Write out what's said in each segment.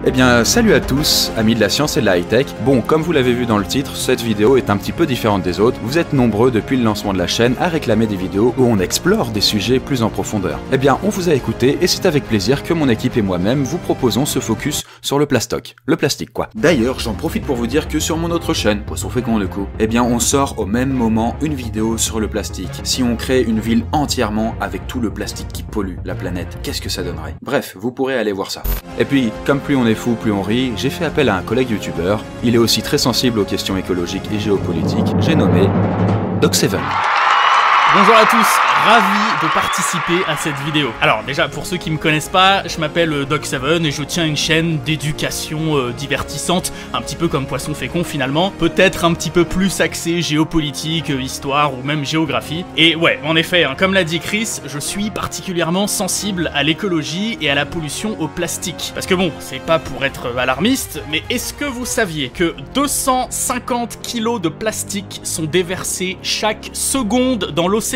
Eh bien, salut à tous, amis de la science et de la high-tech. Bon, comme vous l'avez vu dans le titre, cette vidéo est un petit peu différente des autres. Vous êtes nombreux depuis le lancement de la chaîne à réclamer des vidéos où on explore des sujets plus en profondeur. Eh bien, on vous a écouté et c'est avec plaisir que mon équipe et moi-même vous proposons ce focus sur le plastoc. Le plastique, quoi. D'ailleurs, j'en profite pour vous dire que sur mon autre chaîne, Poisson Fécond le coup, eh bien, on sort au même moment une vidéo sur le plastique. Si on crée une ville entièrement avec tout le plastique qui pollue la planète, qu'est-ce que ça donnerait? Bref, vous pourrez aller voir ça. Et puis, comme plus on est fou, plus on rit, j'ai fait appel à un collègue youtubeur. Il est aussi très sensible aux questions écologiques et géopolitiques. J'ai nommé Doc7. Bonjour à tous, ravi de participer à cette vidéo. Alors déjà, pour ceux qui me connaissent pas, je m'appelle Doc7 et je tiens une chaîne d'éducation divertissante, un petit peu comme Poisson Fécond finalement, peut-être un petit peu plus axé géopolitique, histoire ou même géographie. Et ouais, en effet, hein, comme l'a dit Chris, je suis particulièrement sensible à l'écologie et à la pollution au plastique. Parce que bon, c'est pas pour être alarmiste, mais est-ce que vous saviez que 250 kilos de plastique sont déversés chaque seconde dans l'océan?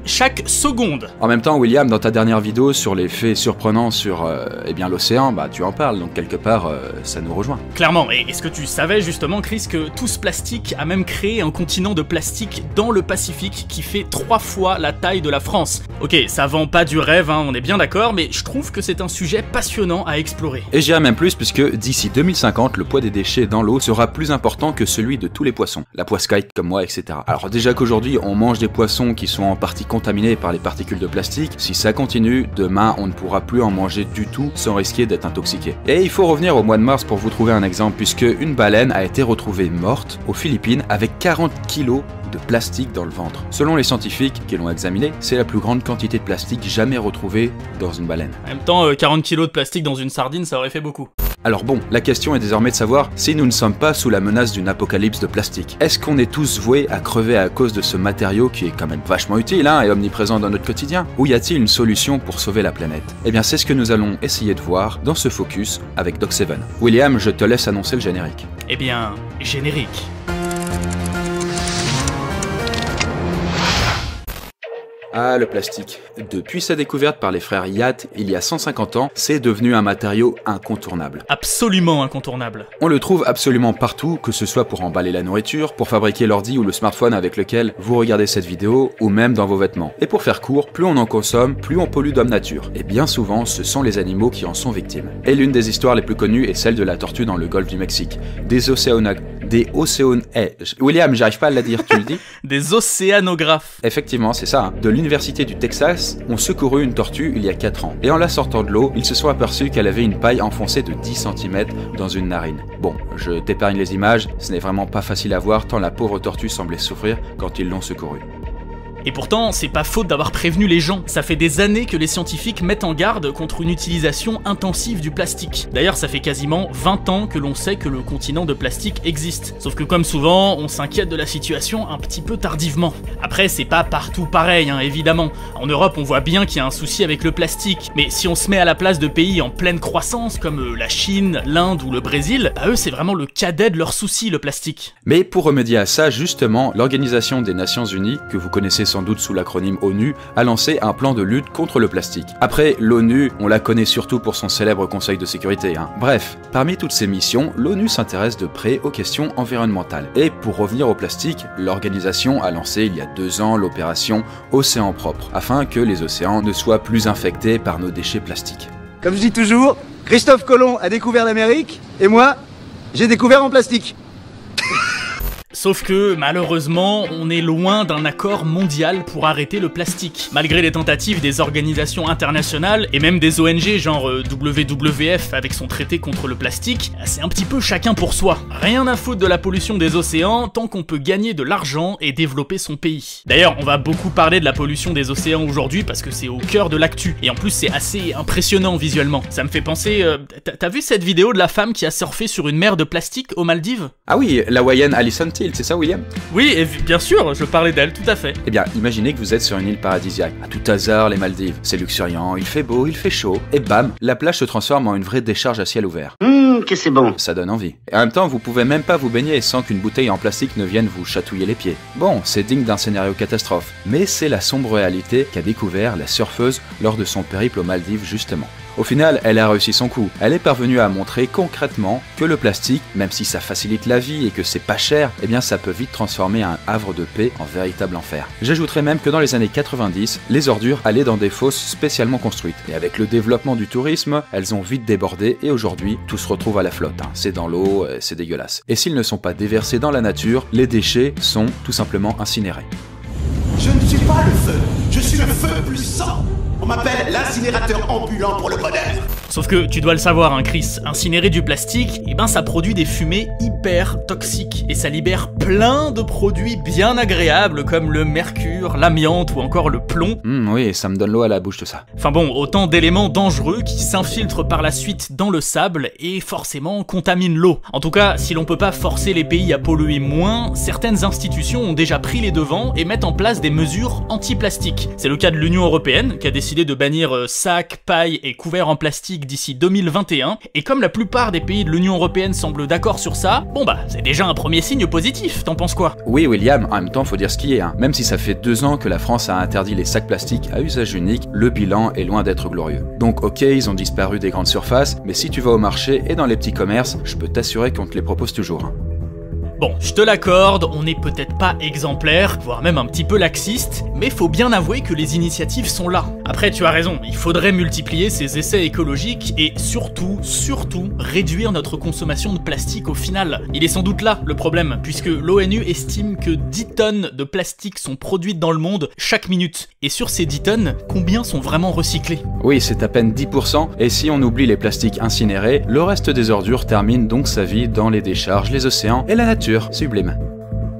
Chaque seconde. En même temps, William, dans ta dernière vidéo sur les faits surprenants sur eh bien l'océan, bah tu en parles, donc quelque part ça nous rejoint. Clairement, et est-ce que tu savais justement, Chris, que tout ce plastique a même créé un continent de plastique dans le Pacifique qui fait 3 fois la taille de la France? Ok, ça vend pas du rêve, hein, on est bien d'accord, mais je trouve que c'est un sujet passionnant à explorer. Et j'irai même plus puisque d'ici 2050, le poids des déchets dans l'eau sera plus important que celui de tous les poissons. La poiscaille comme moi, etc. Alors déjà qu'aujourd'hui on mange des poissons qui sont en partie contaminés par les particules de plastique, si ça continue, demain on ne pourra plus en manger du tout sans risquer d'être intoxiqué. Et il faut revenir au mois de mars pour vous trouver un exemple, puisque une baleine a été retrouvée morte aux Philippines avec 40 kilos de plastique dans le ventre. Selon les scientifiques qui l'ont examiné, c'est la plus grande quantité de plastique jamais retrouvée dans une baleine. En même temps, 40 kilos de plastique dans une sardine, ça aurait fait beaucoup. Alors bon, la question est désormais de savoir si nous ne sommes pas sous la menace d'une apocalypse de plastique. Est-ce qu'on est tous voués à crever à cause de ce matériau qui est quand même vachement utile et omniprésent dans notre quotidien? Ou y a-t-il une solution pour sauver la planète? Eh bien c'est ce que nous allons essayer de voir dans ce focus avec Doc7. William, je te laisse annoncer le générique. Eh bien, générique. Ah, le plastique. Depuis sa découverte par les frères Yacht il y a 150 ans, c'est devenu un matériau incontournable. Absolument incontournable. On le trouve absolument partout, que ce soit pour emballer la nourriture, pour fabriquer l'ordi ou le smartphone avec lequel vous regardez cette vidéo, ou même dans vos vêtements. Et pour faire court, plus on en consomme, plus on pollue d'homme nature. Et bien souvent, ce sont les animaux qui en sont victimes. Et l'une des histoires les plus connues est celle de la tortue dans le golfe du Mexique. William, j'arrive pas à la dire, tu le dis? Des océanographes. Effectivement, c'est ça. De l'université du Texas ont secouru une tortue il y a 4 ans. Et en la sortant de l'eau, ils se sont aperçus qu'elle avait une paille enfoncée de 10 cm dans une narine. Bon, je t'épargne les images, ce n'est vraiment pas facile à voir tant la pauvre tortue semblait souffrir quand ils l'ont secourue. Et pourtant, c'est pas faute d'avoir prévenu les gens. Ça fait des années que les scientifiques mettent en garde contre une utilisation intensive du plastique. D'ailleurs, ça fait quasiment 20 ans que l'on sait que le continent de plastique existe. Sauf que comme souvent, on s'inquiète de la situation un petit peu tardivement. Après, c'est pas partout pareil, hein, évidemment. En Europe, on voit bien qu'il y a un souci avec le plastique. Mais si on se met à la place de pays en pleine croissance, comme la Chine, l'Inde ou le Brésil, bah eux, c'est vraiment le cadet de leur souci, le plastique. Mais pour remédier à ça, justement, l'Organisation des Nations Unies, que vous connaissez sans doute sous l'acronyme ONU, a lancé un plan de lutte contre le plastique. Après, l'ONU, on la connaît surtout pour son célèbre Conseil de sécurité. Bref, parmi toutes ces missions, l'ONU s'intéresse de près aux questions environnementales. Et pour revenir au plastique, l'organisation a lancé il y a 2 ans l'opération Océan Propre, afin que les océans ne soient plus infectés par nos déchets plastiques. Comme je dis toujours, Christophe Colomb a découvert l'Amérique, et moi, j'ai découvert en plastique. Sauf que, malheureusement, on est loin d'un accord mondial pour arrêter le plastique. Malgré les tentatives des organisations internationales, et même des ONG genre WWF avec son traité contre le plastique, c'est un petit peu chacun pour soi. Rien à foutre de la pollution des océans tant qu'on peut gagner de l'argent et développer son pays. D'ailleurs, on va beaucoup parler de la pollution des océans aujourd'hui parce que c'est au cœur de l'actu. Et en plus, c'est assez impressionnant visuellement. Ça me fait penser... T'as vu cette vidéo de la femme qui a surfé sur une mer de plastique aux Maldives? Ah oui, la Hawaïenne Alison Till, c'est ça William? Oui, et bien sûr, je parlais d'elle, tout à fait. Eh bien, imaginez que vous êtes sur une île paradisiaque. À tout hasard, les Maldives. C'est luxuriant, il fait beau, il fait chaud. Et bam, la plage se transforme en une vraie décharge à ciel ouvert. Que c'est bon. Ça donne envie. Et en même temps, vous pouvez même pas vous baigner sans qu'une bouteille en plastique ne vienne vous chatouiller les pieds. Bon, c'est digne d'un scénario catastrophe. Mais c'est la sombre réalité qu'a découvert la surfeuse lors de son périple aux Maldives justement. Au final, elle a réussi son coup. Elle est parvenue à montrer concrètement que le plastique, même si ça facilite la vie et que c'est pas cher, eh bien ça peut vite transformer un havre de paix en véritable enfer. J'ajouterais même que dans les années 90, les ordures allaient dans des fosses spécialement construites. Et avec le développement du tourisme, elles ont vite débordé et aujourd'hui, tout se retrouve à la flotte. C'est dans l'eau, c'est dégueulasse. Et s'ils ne sont pas déversés dans la nature, les déchets sont tout simplement incinérés. Je ne suis pas le feu, je suis le feu puissant. On m'appelle l'incinérateur ambulant pour le bonheur. Sauf que tu dois le savoir, hein, Chris, incinérer du plastique, eh ben ça produit des fumées hyper toxiques et ça libère plein de produits bien agréables comme le mercure, l'amiante ou encore le plomb. Oui, ça me donne l'eau à la bouche tout ça. Enfin bon, autant d'éléments dangereux qui s'infiltrent par la suite dans le sable et forcément contaminent l'eau. En tout cas, si l'on peut pas forcer les pays à polluer moins, certaines institutions ont déjà pris les devants et mettent en place des mesures anti-plastique. C'est le cas de l'Union Européenne qui a décidé de bannir sacs, pailles et couverts en plastique d'ici 2021, et comme la plupart des pays de l'Union Européenne semblent d'accord sur ça, bon bah c'est déjà un premier signe positif, t'en penses quoi? Oui William, en même temps faut dire ce qui est, hein. Même si ça fait 2 ans que la France a interdit les sacs plastiques à usage unique, le bilan est loin d'être glorieux. Donc ok, ils ont disparu des grandes surfaces, mais si tu vas au marché et dans les petits commerces, je peux t'assurer qu'on te les propose toujours. Bon, je te l'accorde, on n'est peut-être pas exemplaire, voire même un petit peu laxiste, mais faut bien avouer que les initiatives sont là. Après, tu as raison, il faudrait multiplier ces essais écologiques et surtout, réduire notre consommation de plastique au final. Il est sans doute là le problème, puisque l'ONU estime que 10 tonnes de plastique sont produites dans le monde chaque minute. Et sur ces 10 tonnes, combien sont vraiment recyclées? Oui, c'est à peine 10%, et si on oublie les plastiques incinérés, le reste des ordures termine donc sa vie dans les décharges, les océans et la nature. Sublime.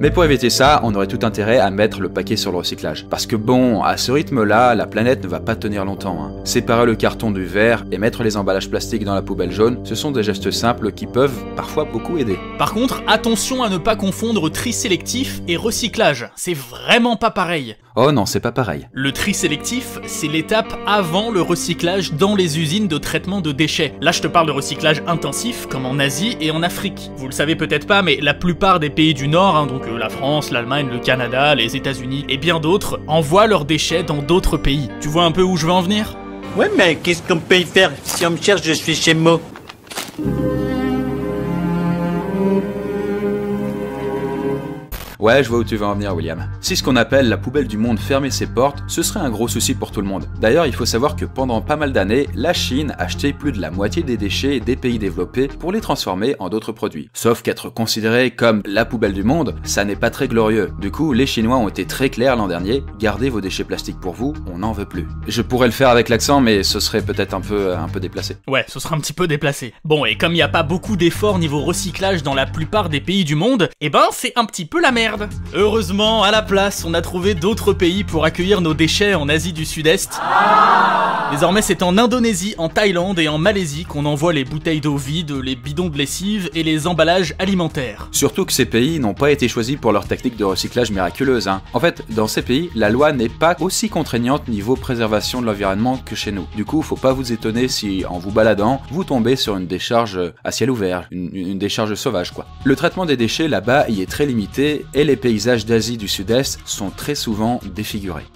Mais pour éviter ça, on aurait tout intérêt à mettre le paquet sur le recyclage. Parce que bon, à ce rythme-là, la planète ne va pas tenir longtemps. Séparer le carton du verre et mettre les emballages plastiques dans la poubelle jaune, ce sont des gestes simples qui peuvent parfois beaucoup aider. Par contre, attention à ne pas confondre tri sélectif et recyclage. C'est vraiment pas pareil. Oh non, c'est pas pareil. Le tri sélectif, c'est l'étape avant le recyclage dans les usines de traitement de déchets. Là, je te parle de recyclage intensif, comme en Asie et en Afrique. Vous le savez peut-être pas, mais la plupart des pays du Nord, donc la France, l'Allemagne, le Canada, les États-Unis et bien d'autres, envoient leurs déchets dans d'autres pays. Tu vois un peu où je veux en venir? Ouais, mais qu'est-ce qu'on peut y faire? Si on me cherche, je suis chez Mo. Ouais, je vois où tu veux en venir, William. Si ce qu'on appelle la poubelle du monde fermait ses portes, ce serait un gros souci pour tout le monde. D'ailleurs, il faut savoir que pendant pas mal d'années, la Chine achetait plus de la moitié des déchets des pays développés pour les transformer en d'autres produits. Sauf qu'être considéré comme la poubelle du monde, ça n'est pas très glorieux. Du coup, les Chinois ont été très clairs l'an dernier, gardez vos déchets plastiques pour vous, on n'en veut plus. Je pourrais le faire avec l'accent, mais ce serait peut-être un peu déplacé. Ouais, ce serait un petit peu déplacé. Bon, et comme il n'y a pas beaucoup d'efforts niveau recyclage dans la plupart des pays du monde, eh ben c'est un petit peu la merde. Heureusement, à la place, on a trouvé d'autres pays pour accueillir nos déchets en Asie du Sud-Est. Désormais, c'est en Indonésie, en Thaïlande et en Malaisie qu'on envoie les bouteilles d'eau vides, les bidons de lessive et les emballages alimentaires. Surtout que ces pays n'ont pas été choisis pour leur technique de recyclage miraculeuse. En fait, dans ces pays, la loi n'est pas aussi contraignante niveau préservation de l'environnement que chez nous. Du coup, faut pas vous étonner si, en vous baladant, vous tombez sur une décharge à ciel ouvert, une décharge sauvage quoi. Le traitement des déchets là-bas y est très limité et les paysages d'Asie du Sud-Est sont très souvent défigurés.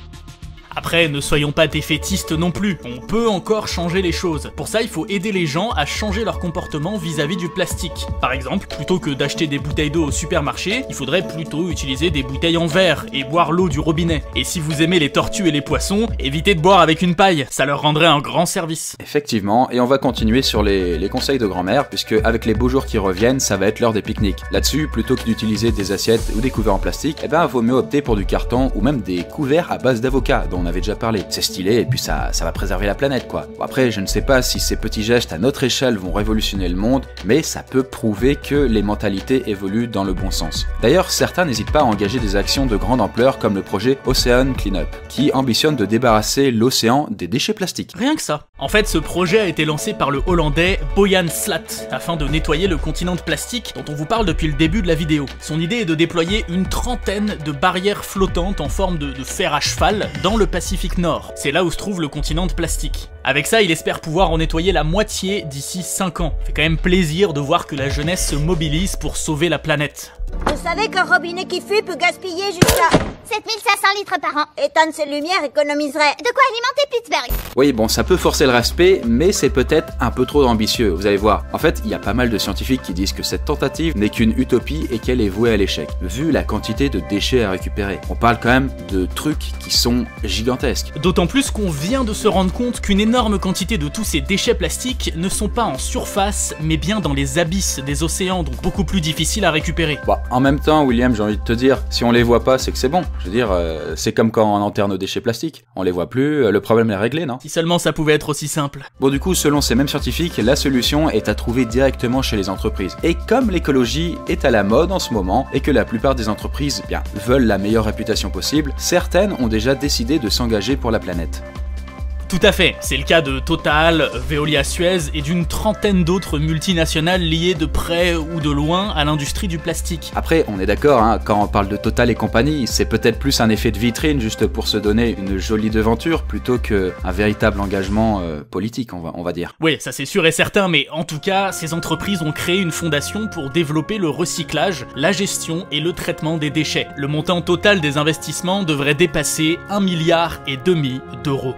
Après, ne soyons pas défaitistes non plus, on peut encore changer les choses. Pour ça, il faut aider les gens à changer leur comportement vis-à-vis du plastique. Par exemple, plutôt que d'acheter des bouteilles d'eau au supermarché, il faudrait plutôt utiliser des bouteilles en verre et boire l'eau du robinet. Et si vous aimez les tortues et les poissons, évitez de boire avec une paille, ça leur rendrait un grand service. Effectivement, et on va continuer sur les conseils de grand-mère, puisque avec les beaux jours qui reviennent, ça va être l'heure des pique-niques. Là-dessus, plutôt que d'utiliser des assiettes ou des couverts en plastique, eh ben vaut mieux opter pour du carton ou même des couverts à base d'avocat, dont on avait déjà parlé. C'est stylé et puis ça va préserver la planète quoi. Bon, après, je ne sais pas si ces petits gestes à notre échelle vont révolutionner le monde, mais ça peut prouver que les mentalités évoluent dans le bon sens. D'ailleurs, certains n'hésitent pas à engager des actions de grande ampleur comme le projet Ocean Cleanup, qui ambitionne de débarrasser l'océan des déchets plastiques. Rien que ça. En fait, ce projet a été lancé par le Hollandais Boyan Slat, afin de nettoyer le continent de plastique dont on vous parle depuis le début de la vidéo. Son idée est de déployer une trentaine de barrières flottantes en forme de fer à cheval dans le Pacifique Nord. C'est là où se trouve le continent de plastique. Avec ça, il espère pouvoir en nettoyer la moitié d'ici 5 ans. Fait quand même plaisir de voir que la jeunesse se mobilise pour sauver la planète. Vous savez qu'un robinet qui fuit peut gaspiller jusqu'à 7500 litres par an. éteindre ses lumières économiserait. De quoi alimenter Pittsburgh. Oui, bon, ça peut forcer le respect, mais c'est peut-être un peu trop ambitieux, vous allez voir. En fait, il y a pas mal de scientifiques qui disent que cette tentative n'est qu'une utopie et qu'elle est vouée à l'échec, vu la quantité de déchets à récupérer. On parle quand même de trucs qui sont gigantesques. D'autant plus qu'on vient de se rendre compte qu'une énorme quantité de tous ces déchets plastiques ne sont pas en surface, mais bien dans les abysses des océans, donc beaucoup plus difficiles à récupérer. Bon, en même temps, William, j'ai envie de te dire, si on les voit pas, c'est que c'est bon. Je veux dire, c'est comme quand on enterre nos déchets plastiques. On les voit plus, le problème est réglé, non? Si seulement ça pouvait être aussi simple. Bon, du coup, selon ces mêmes scientifiques, la solution est à trouver directement chez les entreprises. Et comme l'écologie est à la mode en ce moment, et que la plupart des entreprises, bien, veulent la meilleure réputation possible, certaines ont déjà décidé de s'engager pour la planète. Tout à fait, c'est le cas de Total, Veolia Suez et d'une trentaine d'autres multinationales liées de près ou de loin à l'industrie du plastique. Après, on est d'accord, hein, quand on parle de Total et compagnie, c'est peut-être plus un effet de vitrine juste pour se donner une jolie devanture plutôt qu'un véritable engagement politique, on va dire. Oui, ça c'est sûr et certain, mais en tout cas, ces entreprises ont créé une fondation pour développer le recyclage, la gestion et le traitement des déchets. Le montant total des investissements devrait dépasser 1,5 milliard d'euros.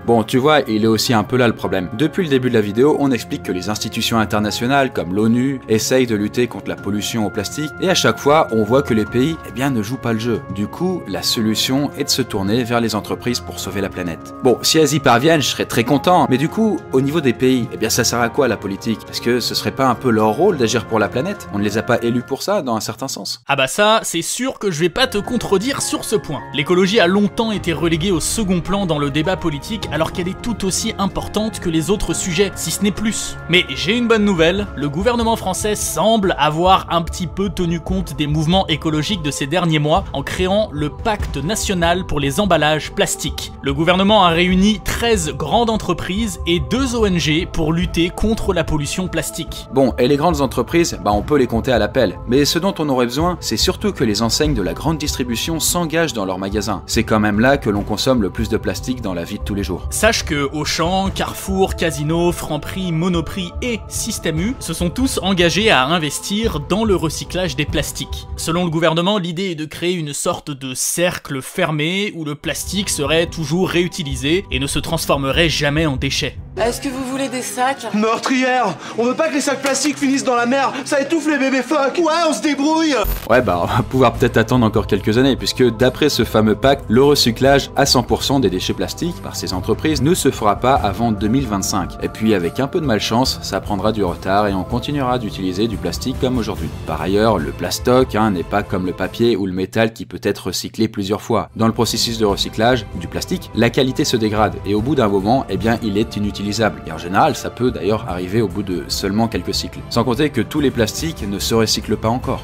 Bon, tu vois, il est aussi un peu là le problème. Depuis le début de la vidéo, on explique que les institutions internationales comme l'ONU essayent de lutter contre la pollution au plastique et à chaque fois, on voit que les pays, eh bien, ne jouent pas le jeu. Du coup, la solution est de se tourner vers les entreprises pour sauver la planète. Bon, si elles y parviennent, je serais très content, mais du coup, au niveau des pays, eh bien, ça sert à quoi la politique? Parce que ce serait pas un peu leur rôle d'agir pour la planète? On ne les a pas élus pour ça, dans un certain sens. Ah bah ça, c'est sûr que je vais pas te contredire sur ce point. L'écologie a longtemps été reléguée au second plan dans le débat politique, alors qu'elle est tout aussi importante que les autres sujets, si ce n'est plus. Mais j'ai une bonne nouvelle, le gouvernement français semble avoir un petit peu tenu compte des mouvements écologiques de ces derniers mois en créant le Pacte national pour les emballages plastiques. Le gouvernement a réuni 13 grandes entreprises et 2 ONG pour lutter contre la pollution plastique. Bon, et les grandes entreprises, bah on peut les compter à l'appel. Mais ce dont on aurait besoin, c'est surtout que les enseignes de la grande distribution s'engagent dans leurs magasins. C'est quand même là que l'on consomme le plus de plastique dans la vie de tous les jours. Sache que Auchan, Carrefour, Casino, Franprix, Monoprix et Système U se sont tous engagés à investir dans le recyclage des plastiques. Selon le gouvernement, l'idée est de créer une sorte de cercle fermé où le plastique serait toujours réutilisé et ne se transformerait jamais en déchets. Est-ce que vous voulez des sacs? Meurtrière! On veut pas que les sacs plastiques finissent dans la mer, ça étouffe les bébés phoques! Ouais, on se débrouille! Ouais, bah on va pouvoir peut-être attendre encore quelques années, puisque d'après ce fameux pacte, le recyclage à 100% des déchets plastiques par ces entreprises ne se fera pas avant 2025. Et puis avec un peu de malchance, ça prendra du retard et on continuera d'utiliser du plastique comme aujourd'hui. Par ailleurs, le plastoc n'est pas comme le papier ou le métal qui peut être recyclé plusieurs fois. Dans le processus de recyclage du plastique, la qualité se dégrade et au bout d'un moment, eh bien, il est inutilisable. Et en général, ça peut d'ailleurs arriver au bout de seulement quelques cycles. Sans compter que tous les plastiques ne se recyclent pas encore.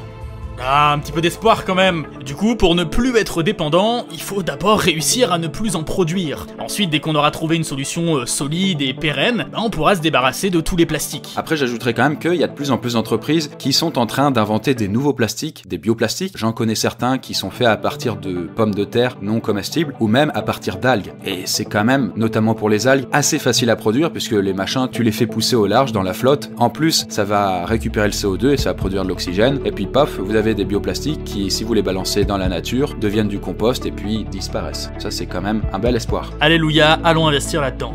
Ah, un petit peu d'espoir quand même. Du coup, pour ne plus être dépendant, il faut d'abord réussir à ne plus en produire. Ensuite, dès qu'on aura trouvé une solution solide et pérenne, on pourra se débarrasser de tous les plastiques. Après, j'ajouterais quand même qu'il y a de plus en plus d'entreprises qui sont en train d'inventer des nouveaux plastiques, des bioplastiques. J'en connais certains qui sont faits à partir de pommes de terre non comestibles ou même à partir d'algues. Et c'est quand même, notamment pour les algues, assez facile à produire puisque les machins, tu les fais pousser au large dans la flotte. En plus, ça va récupérer le CO2 et ça va produire de l'oxygène. Et puis paf, vous avez des bioplastiques qui, si vous les balancez dans la nature, deviennent du compost et puis disparaissent. Ça, c'est quand même un bel espoir. Alléluia, allons investir là-dedans.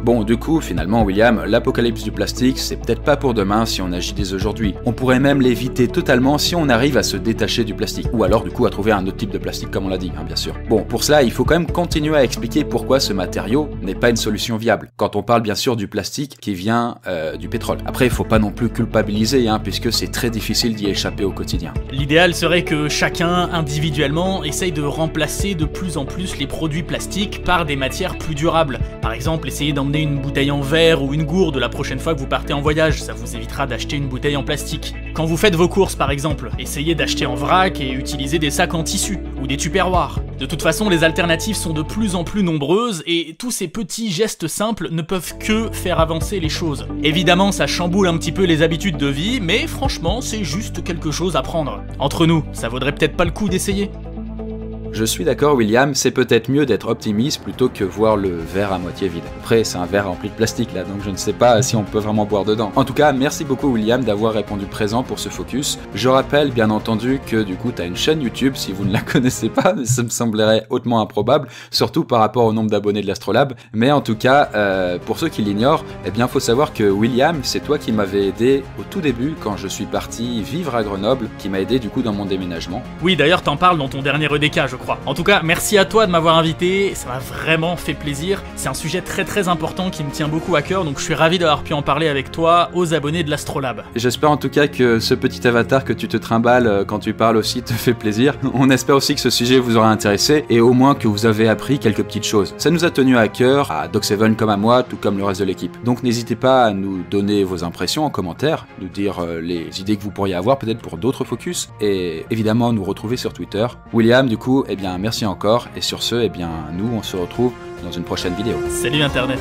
Bon, du coup, finalement, William, l'apocalypse du plastique, c'est peut-être pas pour demain si on agit dès aujourd'hui. On pourrait même l'éviter totalement si on arrive à se détacher du plastique. Ou alors, du coup, à trouver un autre type de plastique, comme on l'a dit, bien sûr. Bon, pour cela, il faut quand même continuer à expliquer pourquoi ce matériau n'est pas une solution viable. Quand on parle, bien sûr, du plastique qui vient du pétrole. Après, il faut pas non plus culpabiliser, puisque c'est très difficile d'y échapper au quotidien. L'idéal serait que chacun, individuellement, essaye de remplacer de plus en plus les produits plastiques par des matières plus durables. Par exemple, essayez d'emmener une bouteille en verre ou une gourde la prochaine fois que vous partez en voyage, ça vous évitera d'acheter une bouteille en plastique. Quand vous faites vos courses par exemple, essayez d'acheter en vrac et utilisez des sacs en tissu ou des tupperwares. De toute façon, les alternatives sont de plus en plus nombreuses et tous ces petits gestes simples ne peuvent que faire avancer les choses. Évidemment, ça chamboule un petit peu les habitudes de vie, mais franchement, c'est juste quelque chose à prendre. Entre nous, ça vaudrait peut-être pas le coup d'essayer ? Je suis d'accord William, c'est peut-être mieux d'être optimiste plutôt que voir le verre à moitié vide. Après c'est un verre rempli de plastique là, donc je ne sais pas si on peut vraiment boire dedans. En tout cas, merci beaucoup William d'avoir répondu présent pour ce focus. Je rappelle bien entendu que du coup tu as une chaîne YouTube si vous ne la connaissez pas, mais ça me semblerait hautement improbable, surtout par rapport au nombre d'abonnés de l'Astrolabe. Mais en tout cas, pour ceux qui l'ignorent, eh bien faut savoir que William, c'est toi qui m'avais aidé au tout début quand je suis parti vivre à Grenoble, qui m'a aidé du coup dans mon déménagement. Oui, d'ailleurs t'en parles dans ton dernier EDK je crois. En tout cas, merci à toi de m'avoir invité, ça m'a vraiment fait plaisir. C'est un sujet très important qui me tient beaucoup à cœur, donc je suis ravi d'avoir pu en parler avec toi aux abonnés de l'Astrolabe. J'espère en tout cas que ce petit avatar que tu te trimbales quand tu parles aussi te fait plaisir. On espère aussi que ce sujet vous aura intéressé et au moins que vous avez appris quelques petites choses. Ça nous a tenu à cœur, à Doc7 comme à moi, tout comme le reste de l'équipe. Donc n'hésitez pas à nous donner vos impressions en commentaire, nous dire les idées que vous pourriez avoir peut-être pour d'autres focus et évidemment nous retrouver sur Twitter. William, du coup, eh bien merci encore et sur ce, eh bien nous on se retrouve dans une prochaine vidéo. Salut Internet.